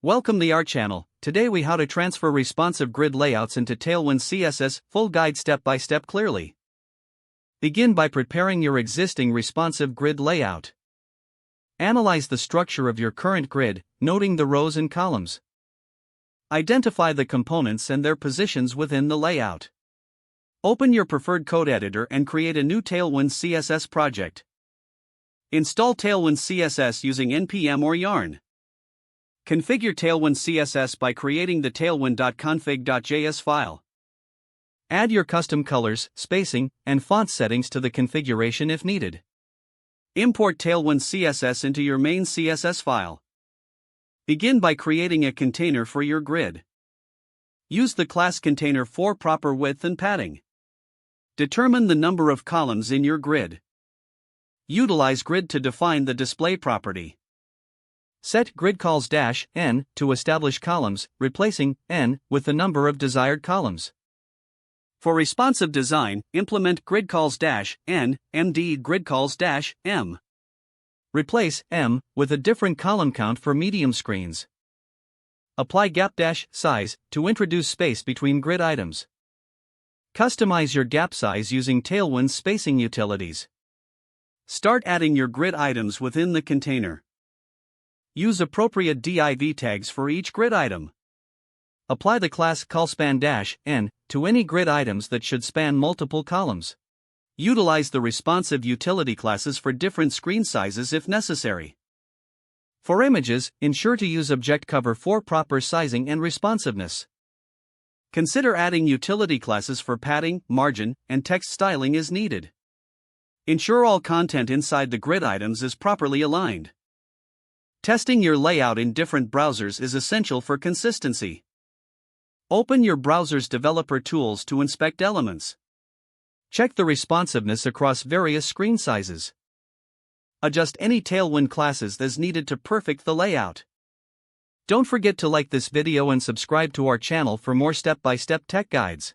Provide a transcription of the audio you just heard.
Welcome to our channel. Today we how to transfer responsive grid layouts into Tailwind CSS, full guide step by step clearly. Begin by preparing your existing responsive grid layout. Analyze the structure of your current grid, noting the rows and columns. Identify the components and their positions within the layout. Open your preferred code editor and create a new Tailwind CSS project. Install Tailwind CSS using npm or yarn. Configure Tailwind CSS by creating the tailwind.config.js file. Add your custom colors, spacing, and font settings to the configuration if needed. Import Tailwind CSS into your main CSS file. Begin by creating a container for your grid. Use the class container for proper width and padding. Determine the number of columns in your grid. Utilize grid to define the display property. Set gridCalls-n to establish columns, replacing n with the number of desired columns. For responsive design, implement gridCalls-n, md gridCalls-m. Replace m with a different column count for medium screens. Apply gap-size to introduce space between grid items. Customize your gap size using Tailwind's spacing utilities. Start adding your grid items within the container. Use appropriate div tags for each grid item. Apply the class callspan-n to any grid items that should span multiple columns. Utilize the responsive utility classes for different screen sizes if necessary. For images, ensure to use object cover for proper sizing and responsiveness. Consider adding utility classes for padding, margin, and text styling as needed. Ensure all content inside the grid items is properly aligned. Testing your layout in different browsers is essential for consistency. Open your browser's developer tools to inspect elements. Check the responsiveness across various screen sizes. Adjust any Tailwind classes as needed to perfect the layout. Don't forget to like this video and subscribe to our channel for more step-by-step tech guides.